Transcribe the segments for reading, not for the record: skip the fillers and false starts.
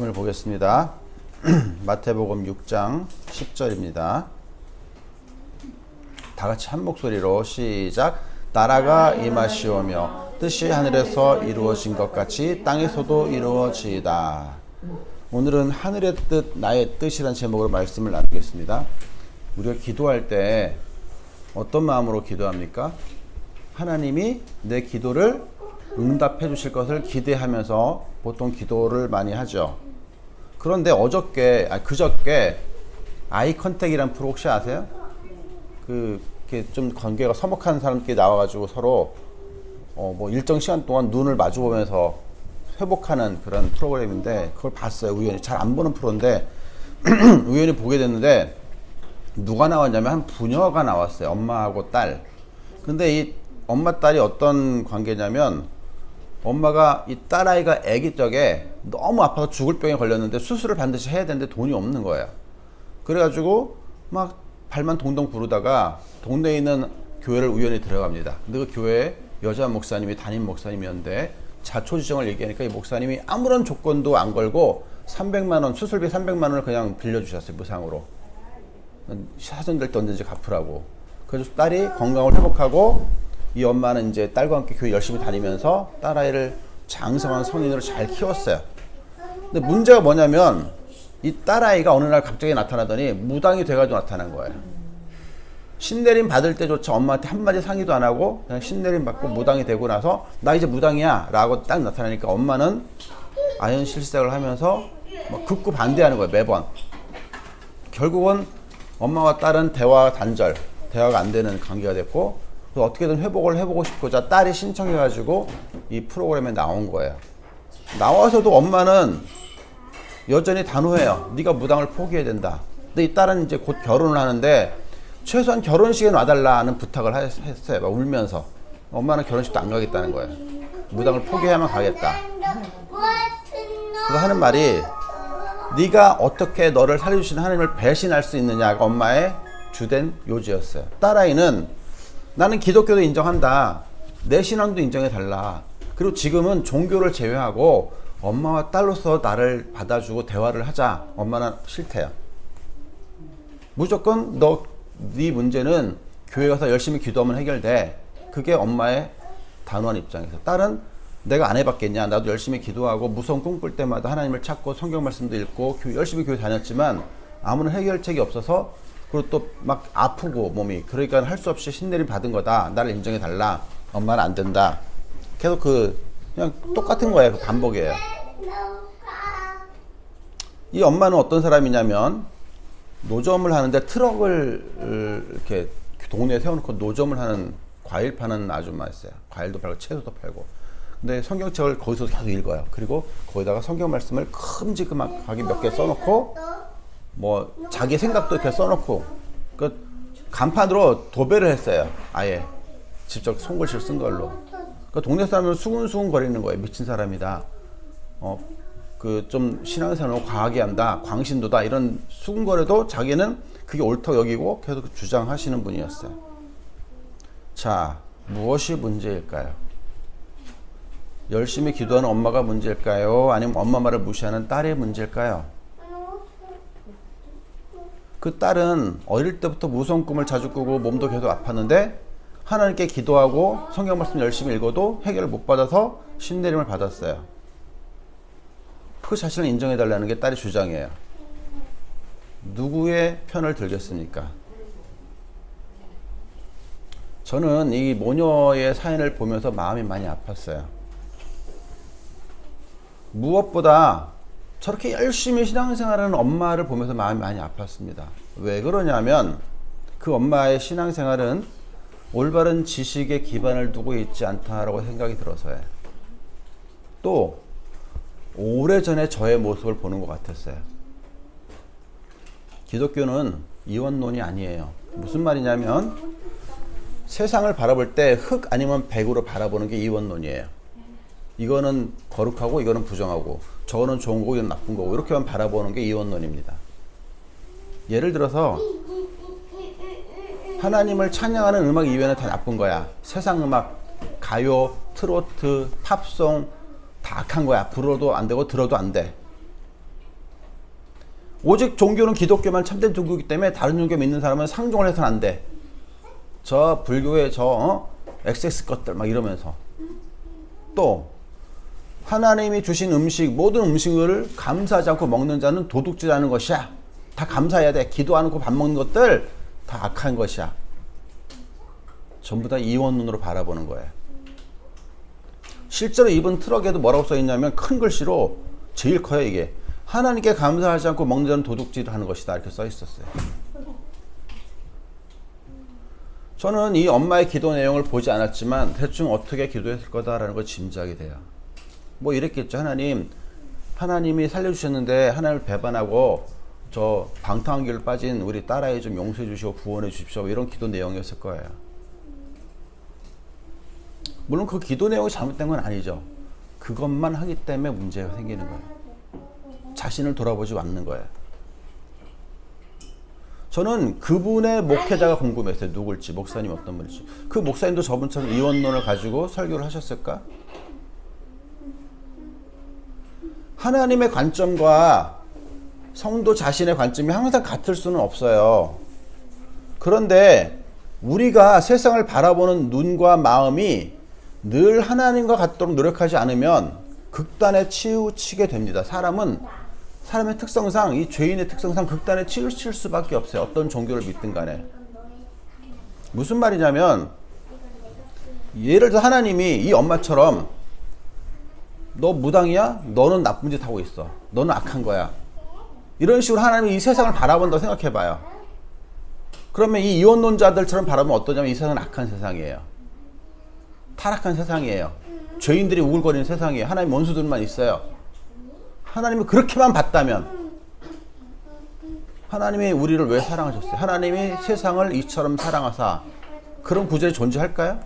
오늘 보겠습니다. 마태복음 6장 10절입니다. 다 같이 한 목소리로 시작. 나라가 임하시오며 뜻이 하늘에서 이루어진 것 같이 땅에서도 이루어지이다. 오늘은 하늘의 뜻, 나의 뜻이라는 제목으로 말씀을 나누겠습니다. 우리가 기도할 때 어떤 마음으로 기도합니까? 하나님이 내 기도를 응답해 주실 것을 기대하면서 보통 기도를 많이 하죠. 그런데 그저께 아이 컨택이라는 프로 혹시 아세요? 이렇게 좀 관계가 서먹한 사람끼리 나와가지고 서로 일정 시간 동안 눈을 마주 보면서 회복하는 그런 프로그램인데 그걸 봤어요. 우연히 잘 안 보는 프로인데 우연히 보게 됐는데 누가 나왔냐면 한 부녀가 나왔어요. 엄마하고 딸. 근데 이 엄마 딸이 어떤 관계냐면 엄마가 이 딸아이가 아기 적에 너무 아파서 죽을 병에 걸렸는데 수술을 반드시 해야 되는데 돈이 없는 거예요. 그래가지고 막 발만 동동 구르다가 동네에 있는 교회를 우연히 들어갑니다. 근데 그 교회에 여자 목사님이 담임 목사님이었는데 자초지종을 얘기하니까 이 목사님이 아무런 조건도 안 걸고 300만 원, 수술비 300만 원을 그냥 빌려주셨어요. 무상으로. 사정될 때 언제든지 갚으라고. 그래서 딸이 건강을 회복하고 이 엄마는 이제 딸과 함께 교회 열심히 다니면서 딸아이를 장성한 성인으로 잘 키웠어요. 근데 문제가 뭐냐면 이 딸아이가 어느 날 갑자기 나타나더니 무당이 돼가지고 나타난 거예요. 신내림 받을 때조차 엄마한테 한마디 상의도 안 하고 그냥 신내림 받고 무당이 되고 나서 나 이제 무당이야 라고 딱 나타나니까 엄마는 아연실색을 하면서 막 극구 반대하는 거예요. 매번. 결국은 엄마와 딸은 대화 단절, 대화가 안 되는 관계가 됐고 어떻게든 회복을 해보고 싶고자 딸이 신청해가지고 이 프로그램에 나온 거예요. 나와서도 엄마는 여전히 단호해요. 네가 무당을 포기해야 된다. 근데 이 딸은 이제 곧 결혼을 하는데 최소한 결혼식에 놔달라는 부탁을 했어요. 막 울면서. 엄마는 결혼식도 안 가겠다는 거예요. 무당을 포기해야만 가겠다. 그래서 하는 말이 네가 어떻게 너를 살려주신 하나님을 배신할 수 있느냐가 엄마의 주된 요지였어요. 딸아이는 나는 기독교도 인정한다. 내 신앙도 인정해달라. 그리고 지금은 종교를 제외하고 엄마와 딸로서 나를 받아주고 대화를 하자. 엄마는 싫대요. 무조건 네 문제는 교회 가서 열심히 기도하면 해결돼. 그게 엄마의 단호한 입장에서. 딸은 내가 안 해봤겠냐. 나도 열심히 기도하고 무서운 꿈 꿀 때마다 하나님을 찾고 성경 말씀도 읽고 열심히 교회 다녔지만 아무런 해결책이 없어서 그리고 또 막 아프고 몸이 그러니까 할 수 없이 신내림 받은 거다. 나를 인정해 달라. 엄마는 안 된다. 계속 그냥 똑같은 거예요. 그 반복이에요. 이 엄마는 어떤 사람이냐면 노점을 하는데 트럭을 이렇게 동네에 세워놓고 노점을 하는 과일 파는 아줌마였어요. 과일도 팔고 채소도 팔고. 근데 성경책을 거기서 계속 읽어요. 그리고 거기다가 성경 말씀을 큼지막하게 몇 개 써놓고 자기 생각도 이렇게 써놓고 그 간판으로 도배를 했어요. 아예 직접 손글씨를 쓴 걸로. 그 동네 사람은 수근수근 거리는 거예요. 미친 사람이다. 좀 신앙생활을 과하게 한다. 광신도다. 이런 수근거려도 자기는 그게 옳다고 여기고 계속 주장하시는 분이었어요. 자, 무엇이 문제일까요? 열심히 기도하는 엄마가 문제일까요? 아니면 엄마 말을 무시하는 딸의 문제일까요? 그 딸은 어릴 때부터 무서운 꿈을 자주 꾸고 몸도 계속 아팠는데 하나님께 기도하고 성경 말씀 열심히 읽어도 해결을 못 받아서 신내림을 받았어요. 그 자신을 인정해달라는 게 딸의 주장이에요. 누구의 편을 들겠습니까? 저는 이 모녀의 사연을 보면서 마음이 많이 아팠어요. 무엇보다 저렇게 열심히 신앙생활하는 엄마를 보면서 마음이 많이 아팠습니다. 왜 그러냐면 그 엄마의 신앙생활은 올바른 지식에 기반을 두고 있지 않다라고 생각이 들어서요. 또 오래전에 저의 모습을 보는 것 같았어요. 기독교는 이원론이 아니에요. 무슨 말이냐면 세상을 바라볼 때 흙 아니면 백으로 바라보는 게 이원론이에요. 이거는 거룩하고 이거는 부정하고 저거는 좋은 거고 이건 나쁜 거고 이렇게만 바라보는 게 이원론입니다. 예를 들어서 하나님을 찬양하는 음악 이외에는 다 나쁜 거야. 세상 음악, 가요, 트로트, 팝송 다 악한 거야. 불어도 안 되고 들어도 안 돼. 오직 종교는 기독교만 참된 종교이기 때문에 다른 종교 믿는 사람은 상종을 해서는 안 돼. 저 불교의 XX 것들 막 이러면서. 또 하나님이 주신 음식, 모든 음식을 감사하지 않고 먹는 자는 도둑질하는 것이야. 다 감사해야 돼. 기도 안 하고 밥 먹는 것들 다 악한 것이야. 전부 다 이원론으로 바라보는 거예요. 실제로 이번 트럭에도 뭐라고 써있냐면 큰 글씨로 제일 커요. 이게 하나님께 감사하지 않고 먹는 자는 도둑질을 하는 것이다 이렇게 써있었어요. 저는 이 엄마의 기도 내용을 보지 않았지만 대충 어떻게 기도했을 거다라는 걸 짐작이 돼요. 뭐 이랬겠죠. 하나님이 살려주셨는데 하나님을 배반하고 저 방탕한 길로 빠진 우리 딸아이 좀 용서해 주시고 구원해 주십시오. 이런 기도 내용이었을 거예요. 물론 그 기도 내용이 잘못된 건 아니죠. 그것만 하기 때문에 문제가 생기는 거예요. 자신을 돌아보지 않는 거예요. 저는 그분의 목회자가 궁금했어요. 누굴지, 목사님 어떤 분일지. 그 목사님도 저분처럼 이원론을 가지고 설교를 하셨을까? 하나님의 관점과 성도 자신의 관점이 항상 같을 수는 없어요. 그런데 우리가 세상을 바라보는 눈과 마음이 늘 하나님과 같도록 노력하지 않으면 극단에 치우치게 됩니다. 사람의 특성상, 이 죄인의 특성상 극단에 치우칠 수밖에 없어요. 어떤 종교를 믿든 간에. 무슨 말이냐면 예를 들어 하나님이 이 엄마처럼 너 무당이야? 너는 나쁜 짓 하고 있어. 너는 악한 거야. 이런 식으로 하나님이 이 세상을 바라본다고 생각해봐요. 그러면 이 이원론자들처럼 바라보면 어떠냐면 이 세상은 악한 세상이에요. 타락한 세상이에요. 죄인들이 우글거리는 세상이에요. 하나님 원수들만 있어요. 하나님이 그렇게만 봤다면 하나님이 우리를 왜 사랑하셨어요? 하나님이 세상을 이처럼 사랑하사 그런 구절이 존재할까요?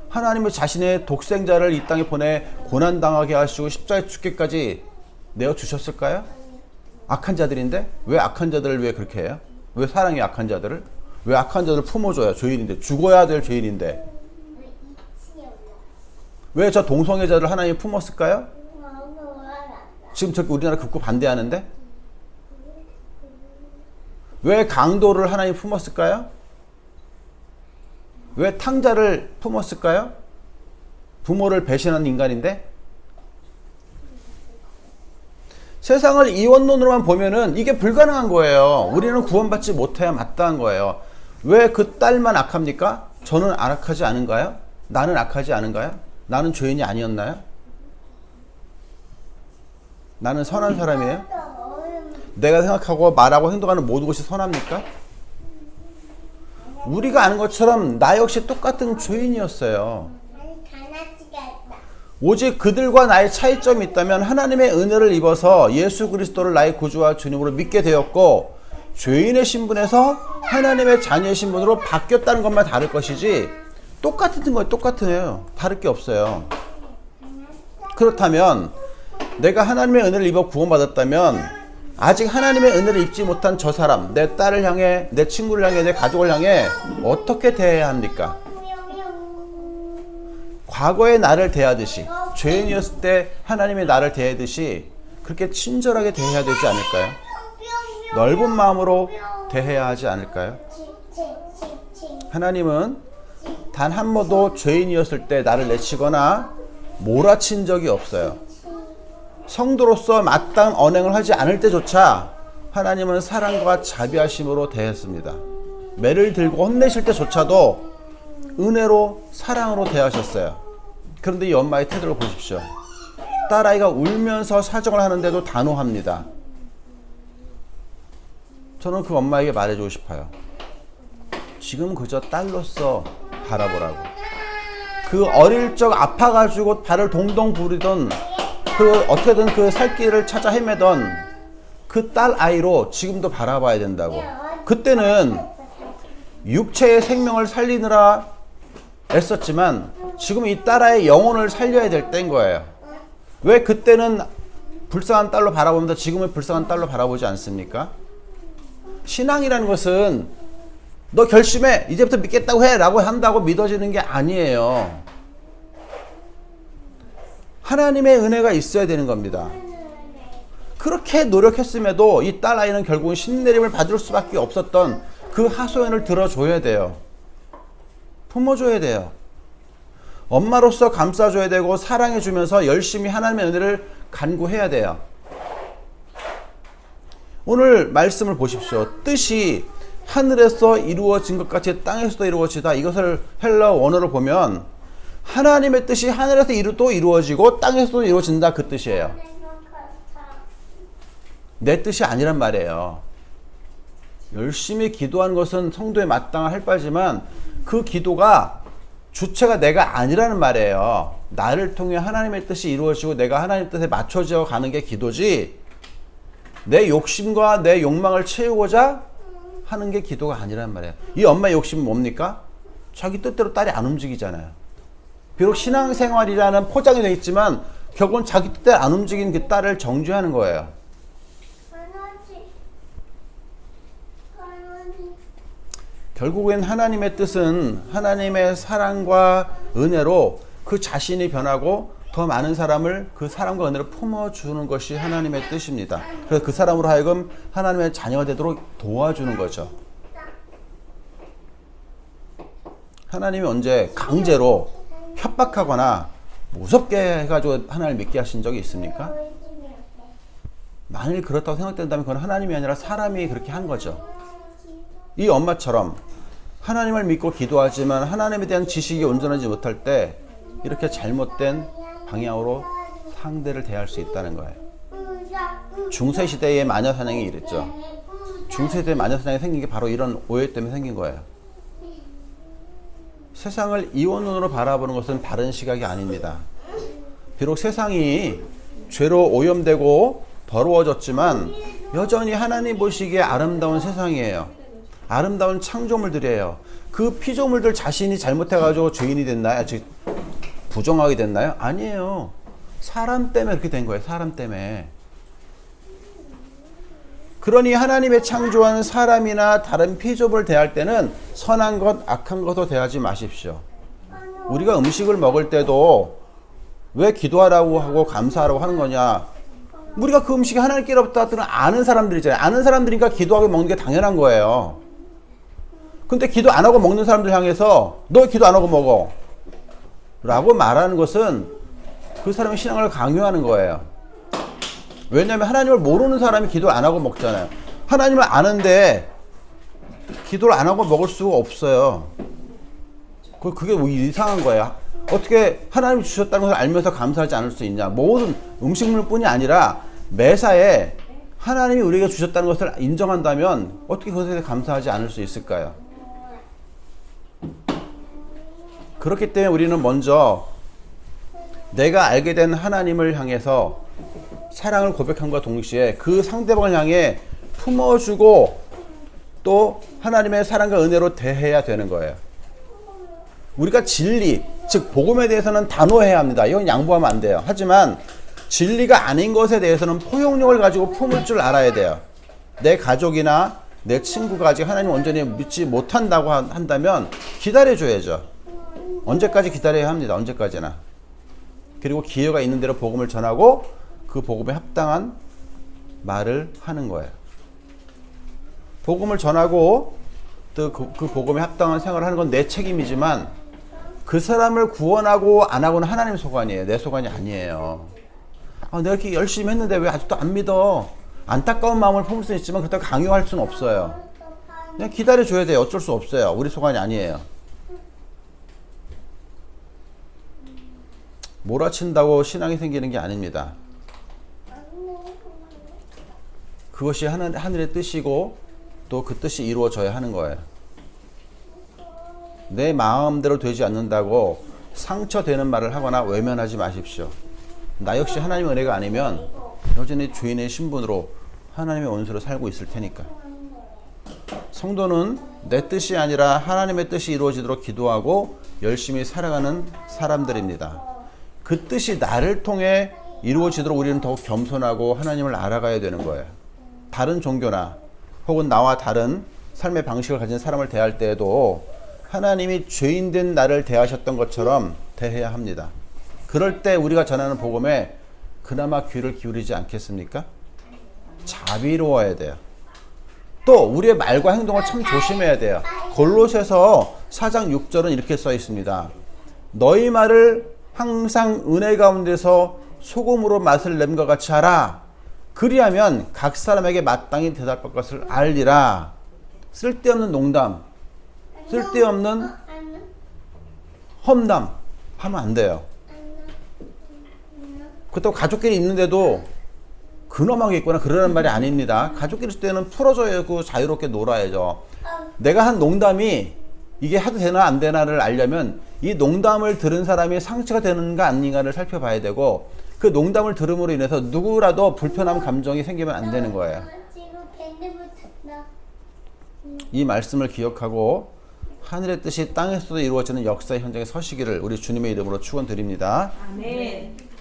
하나님은 자신의 독생자를 이 땅에 보내 고난당하게 하시고 십자가에 죽기까지 내어주셨을까요? 악한 자들인데 왜 악한 자들을 왜 그렇게 해요? 왜 사랑해 악한 자들을? 왜 악한 자들을 품어줘요? 죄인인데 죽어야 될 죄인인데 왜 저 동성애자들을 하나님이 품었을까요? 지금 저기 우리나라 극구 반대하는데 왜 강도를 하나님이 품었을까요? 왜 탕자를 품었을까요? 부모를 배신한 인간인데 세상을 이원론으로만 보면은 이게 불가능한 거예요. 우리는 구원받지 못해야 마땅한 거예요. 왜 그 딸만 악합니까? 저는 악하지 않은가요? 나는 악하지 않은가요? 나는 죄인이 아니었나요? 나는 선한 사람이에요? 내가 생각하고 말하고 행동하는 모든 것이 선합니까? 우리가 아는 것처럼 나 역시 똑같은 죄인이었어요. 오직 그들과 나의 차이점이 있다면 하나님의 은혜를 입어서 예수 그리스도를 나의 구주와 주님으로 믿게 되었고 죄인의 신분에서 하나님의 자녀의 신분으로 바뀌었다는 것만 다를 것이지 똑같은 거예요. 똑같아요. 다를 게 없어요. 그렇다면 내가 하나님의 은혜를 입어 구원받았다면 아직 하나님의 은혜를 입지 못한 저 사람, 내 딸을 향해, 내 친구를 향해, 내 가족을 향해 어떻게 대해야 합니까? 과거의 나를 대하듯이, 죄인이었을 때 하나님의 나를 대하듯이 그렇게 친절하게 대해야 되지 않을까요? 넓은 마음으로 대해야 하지 않을까요? 하나님은 단 한 번도 죄인이었을 때 나를 내치거나 몰아친 적이 없어요. 성도로서 마땅한 언행을 하지 않을 때조차 하나님은 사랑과 자비하심으로 대했습니다. 매를 들고 혼내실 때조차도 은혜로 사랑으로 대하셨어요. 그런데 이 엄마의 태도를 보십시오. 딸아이가 울면서 사정을 하는데도 단호합니다. 저는 그 엄마에게 말해주고 싶어요. 지금 그저 딸로서 바라보라고. 그 어릴 적 아파가지고 발을 동동 구르던 어떻게든 그 살 길을 찾아 헤매던 그 딸 아이로 지금도 바라봐야 된다고. 그때는 육체의 생명을 살리느라 애썼지만 지금 이 딸아이의 영혼을 살려야 될 때인 거예요. 왜 그때는 불쌍한 딸로 바라보면서 지금은 불쌍한 딸로 바라보지 않습니까? 신앙이라는 것은 너 결심해 이제부터 믿겠다고 해 라고 한다고 믿어지는 게 아니에요. 하나님의 은혜가 있어야 되는 겁니다. 그렇게 노력했음에도 이 딸 아이는 결국은 신내림을 받을 수밖에 없었던 그 하소연을 들어줘야 돼요. 품어줘야 돼요. 엄마로서 감싸줘야 되고 사랑해주면서 열심히 하나님의 은혜를 간구해야 돼요. 오늘 말씀을 보십시오. 뜻이 하늘에서 이루어진 것 같이 땅에서도 이루어지다. 이것을 헬라어 원어로 보면 하나님의 뜻이 하늘에서 또 이루어지고 땅에서도 이루어진다, 그 뜻이에요. 내 뜻이 아니란 말이에요. 열심히 기도하는 것은 성도에 마땅한 할 바지만 그 기도가 주체가 내가 아니라는 말이에요. 나를 통해 하나님의 뜻이 이루어지고 내가 하나님의 뜻에 맞춰져 가는 게 기도지, 내 욕심과 내 욕망을 채우고자 하는 게 기도가 아니란 말이에요. 이 엄마의 욕심은 뭡니까? 자기 뜻대로 딸이 안 움직이잖아요. 비록 신앙생활이라는 포장이 되어 있지만 결국은 자기 뜻대로 안 움직이는 그 딸을 정죄하는 거예요. 결국엔 하나님의 뜻은 하나님의 사랑과 은혜로 그 자신이 변하고 더 많은 사람을 그 사랑과 은혜로 품어주는 것이 하나님의 뜻입니다. 그래서 그 사람으로 하여금 하나님의 자녀가 되도록 도와주는 거죠. 하나님이 언제 강제로 협박하거나 무섭게 해가지고 하나님을 믿게 하신 적이 있습니까? 만일 그렇다고 생각된다면 그건 하나님이 아니라 사람이 그렇게 한 거죠. 이 엄마처럼 하나님을 믿고 기도하지만 하나님에 대한 지식이 온전하지 못할 때 이렇게 잘못된 방향으로 상대를 대할 수 있다는 거예요. 중세시대의 마녀사냥이 이랬죠. 중세시대의 마녀사냥이 생긴 게 바로 이런 오해 때문에 생긴 거예요. 세상을 이혼 눈으로 바라보는 것은 바른 시각이 아닙니다. 비록 세상이 죄로 오염되고 더러워졌지만 여전히 하나님 보시기에 아름다운 세상이에요. 아름다운 창조물들이에요. 그 피조물들 자신이 잘못해가지고 죄인이 됐나요? 부정하게 됐나요? 아니에요. 사람 때문에 그렇게 된 거예요. 사람 때문에. 그러니 하나님의 창조한 사람이나 다른 피조물을 대할 때는 선한 것, 악한 것도 대하지 마십시오. 우리가 음식을 먹을 때도 왜 기도하라고 하고 감사하라고 하는 거냐? 우리가 그 음식이 하나님께로부터 왔다는 아는 사람들이잖아요. 아는 사람들이니까 기도하고 먹는 게 당연한 거예요. 근데 기도 안 하고 먹는 사람들 향해서 너 기도 안 하고 먹어 라고 말하는 것은 그 사람의 신앙을 강요하는 거예요. 왜냐하면 하나님을 모르는 사람이 기도를 안 하고 먹잖아요. 하나님을 아는데 기도를 안 하고 먹을 수가 없어요. 그게 뭐 이상한 거예요. 어떻게 하나님이 주셨다는 것을 알면서 감사하지 않을 수 있냐. 모든 음식물뿐이 아니라 매사에 하나님이 우리에게 주셨다는 것을 인정한다면 어떻게 그것에 대해 감사하지 않을 수 있을까요? 그렇기 때문에 우리는 먼저 내가 알게 된 하나님을 향해서 사랑을 고백함과 동시에 그 상대방을 향해 품어주고 또 하나님의 사랑과 은혜로 대해야 되는 거예요. 우리가 진리, 즉 복음에 대해서는 단호해야 합니다. 이건 양보하면 안 돼요. 하지만 진리가 아닌 것에 대해서는 포용력을 가지고 품을 줄 알아야 돼요. 내 가족이나 내 친구가 아직 하나님 온전히 믿지 못한다고 한다면 기다려줘야죠. 언제까지 기다려야 합니다. 언제까지나. 그리고 기회가 있는 대로 복음을 전하고 그 복음에 합당한 말을 하는 거예요. 복음을 전하고 또 그 복음에 합당한 생활을 하는 건 내 책임이지만 그 사람을 구원하고 안 하고는 하나님 소관이에요. 내 소관이 아니에요. 내가 이렇게 열심히 했는데 왜 아직도 안 믿어? 안타까운 마음을 품을 수는 있지만 그렇다고 강요할 수는 없어요. 그냥 기다려줘야 돼요. 어쩔 수 없어요. 우리 소관이 아니에요. 몰아친다고 신앙이 생기는 게 아닙니다. 그것이 하늘의 뜻이고 또 그 뜻이 이루어져야 하는 거예요. 내 마음대로 되지 않는다고 상처되는 말을 하거나 외면하지 마십시오. 나 역시 하나님의 은혜가 아니면 여전히 죄인의 신분으로 하나님의 원수로 살고 있을 테니까. 성도는 내 뜻이 아니라 하나님의 뜻이 이루어지도록 기도하고 열심히 살아가는 사람들입니다. 그 뜻이 나를 통해 이루어지도록 우리는 더욱 겸손하고 하나님을 알아가야 되는 거예요. 다른 종교나 혹은 나와 다른 삶의 방식을 가진 사람을 대할 때에도 하나님이 죄인된 나를 대하셨던 것처럼 대해야 합니다. 그럴 때 우리가 전하는 복음에 그나마 귀를 기울이지 않겠습니까? 자비로워야 돼요. 또 우리의 말과 행동을 참 조심해야 돼요. 골로새서 4장 6절은 이렇게 써 있습니다. 너희 말을 항상 은혜 가운데서 소금으로 맛을 냄과 같이 하라. 그리하면 각 사람에게 마땅히 대답할 것을 알리라. 쓸데없는 농담, 쓸데없는 험담 하면 안 돼요. 그렇다고 가족끼리 있는데도 근엄하게 있거나 그러는 말이 아닙니다. 가족끼리 있을 때는 풀어줘야 하고 자유롭게 놀아야죠. 내가 한 농담이 이게 해도 되나 안 되나를 알려면 이 농담을 들은 사람이 상처가 되는가 아닌가를 살펴봐야 되고, 그 농담을 들음으로 인해서 누구라도 불편한 감정이 생기면 안 되는 거예요. 이 말씀을 기억하고 하늘의 뜻이 땅에서도 이루어지는 역사의 현장에 서시기를 우리 주님의 이름으로 축원드립니다. 아멘.